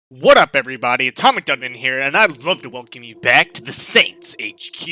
What up, everybody? AtomicDudMan here, and I'd love to welcome you back to the Saints HQ,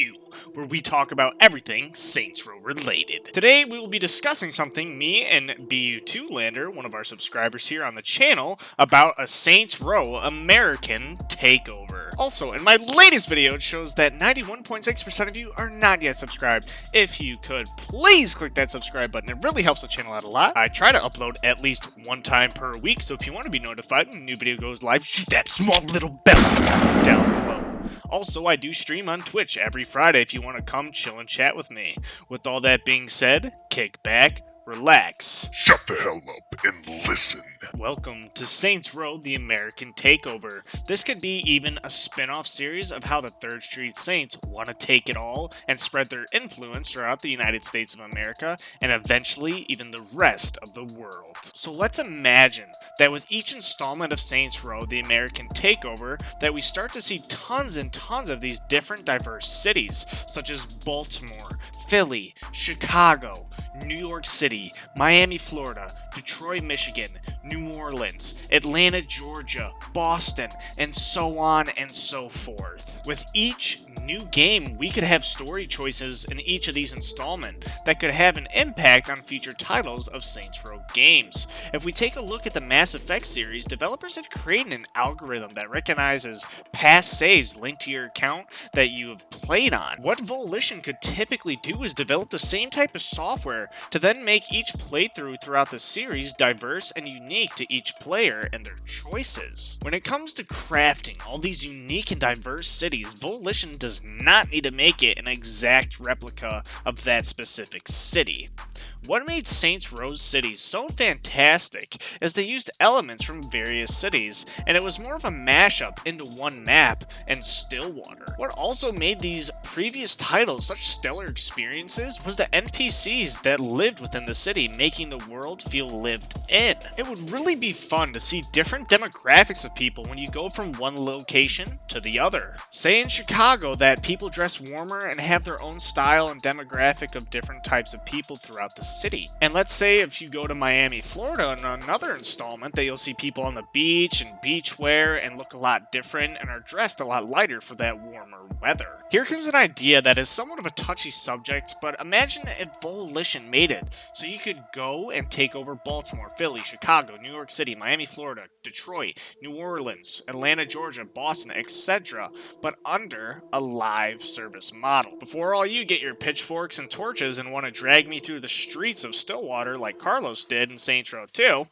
where we talk about everything Saints Row related. Today, we will be discussing something me and BU2Lander, one of our subscribers here on the channel, about a Saints Row American takeover. Also, in my latest video, it shows that 91.6% of you are not yet subscribed. If you could, please click that subscribe button. It really helps the channel out a lot. I try to upload at least one time per week, so if you want to be notified when a new video goes live, shoot that small little bell down below. Also, I do stream on Twitch every Friday if you want to come chill and chat with me. With all that being said, kick back, relax. Shut the hell up and listen. Welcome to Saints Row, the American Takeover. This could be even a spin-off series of how the 3rd Street Saints want to take it all and spread their influence throughout the United States of America and eventually even the rest of the world. So let's imagine that with each installment of Saints Row, the American Takeover, that we start to see tons and tons of these different diverse cities, such as Baltimore, Philly, Chicago, New York City, Miami, Florida, Detroit, Michigan, New Orleans, Atlanta, Georgia, Boston, and so on and so forth. With each new game, we could have story choices in each of these installments that could have an impact on future titles of Saints Row games. If we take a look at the Mass Effect series, developers have created an algorithm that recognizes past saves linked to your account that you have played on. What Volition could typically do is develop the same type of software to then make each playthrough throughout the series diverse and unique to each player and their choices. When it comes to crafting all these unique and diverse cities, Volition does not need to make it an exact replica of that specific city. What made Saints Row's cities so fantastic is they used elements from various cities, and it was more of a mashup into one map and Stillwater. What also made these previous titles such stellar experiences was the NPCs that lived within the city, making the world feel lived in. It would really be fun to see different demographics of people when you go from one location to the other. Say in Chicago that people dress warmer and have their own style and demographic of different types of people throughout the city. And let's say if you go to Miami, Florida in another installment, that you'll see people on the beach and beach wear and look a lot different and are dressed a lot lighter for that warmer weather. Here comes an idea that is somewhat of a touchy subject, but imagine if Volition made it so you could go and take over Baltimore, Philly, Chicago, New York City, Miami, Florida, Detroit, New Orleans, Atlanta, Georgia, Boston, etc., but under a live service model. Before all you get your pitchforks and torches and want to drag me through the streets of Stillwater like Carlos did in Saints Row 2,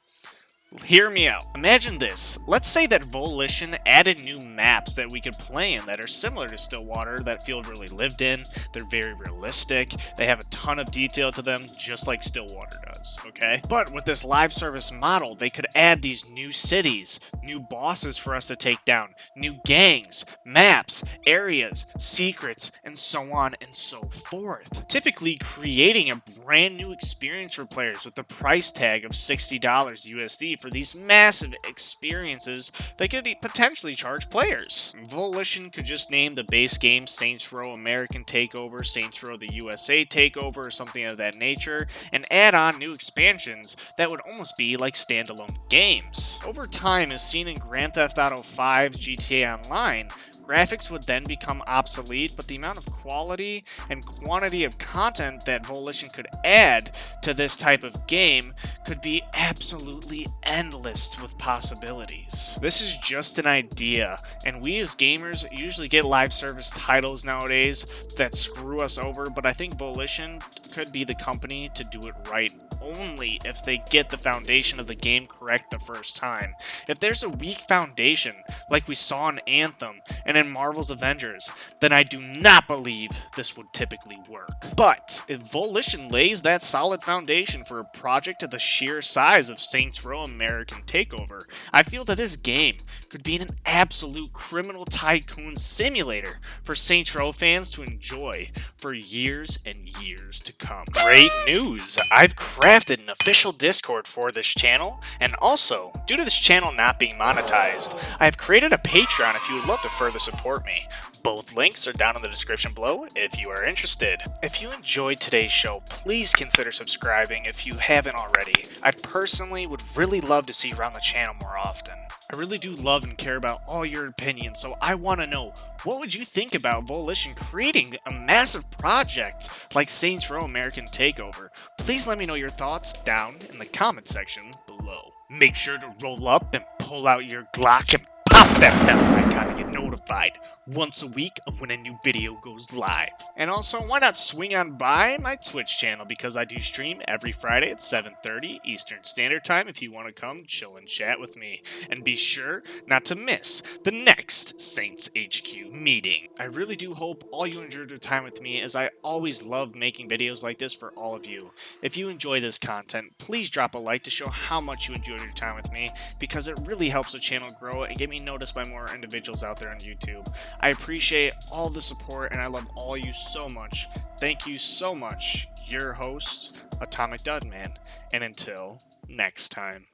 hear me out. Imagine this. Let's say that Volition added new maps that we could play in that are similar to Stillwater, that feel really lived in. They're very realistic. They have a ton of detail to them, just like Stillwater does, okay? But with this live service model, they could add these new cities, new bosses for us to take down, new gangs, maps, areas, secrets, and so on and so forth. Typically creating a brand new experience for players with the price tag of $60 USD for these massive experiences that could potentially charge players. Volition could just name the base game Saints Row American Takeover, Saints Row the U.S.A. Takeover, or something of that nature, and add on new expansions that would almost be like standalone games. Over time, as seen in Grand Theft Auto 5 GTA Online, graphics would then become obsolete, but the amount of quality and quantity of content that Volition could add to this type of game could be absolutely endless with possibilities. This is just an idea, and we as gamers usually get live service titles nowadays that screw us over, but I think Volition could be the company to do it right, only if they get the foundation of the game correct the first time. If there's a weak foundation, like we saw in Anthem, and in Marvel's Avengers, then I do not believe this would typically work. But if Volition lays that solid foundation for a project of the sheer size of Saints Row American Takeover, I feel that this game could be an absolute criminal tycoon simulator for Saints Row fans to enjoy for years and years to come. Great news! I've crafted an official Discord for this channel, and also, due to this channel not being monetized, I have created a Patreon if you would love to further support me. Both links are down in the description below if you are interested. If you enjoyed today's show, please consider subscribing if you haven't already. I personally would really love to see you around the channel more often. I really do love and care about all your opinions, so I want to know, what would you think about Volition creating a massive project like Saints Row American Takeover? Please let me know your thoughts down in the comment section below. Make sure to roll up and pull out your Glock and pop that bell icon to get notified once a week of when a new video goes live. And also, why not swing on by my Twitch channel, because I do stream every Friday at 7:30 Eastern Standard Time if you want to come chill and chat with me. And be sure not to miss the next Saints HQ meeting. I really do hope all you enjoyed your time with me, as I always love making videos like this for all of you. If you enjoy this content, please drop a like to show how much you enjoyed your time with me, because it really helps the channel grow and get me noticed by more individuals out there on YouTube. I appreciate all the support and I love all you so much. Thank you so much. Your host, AtomicDudMan, and until next time.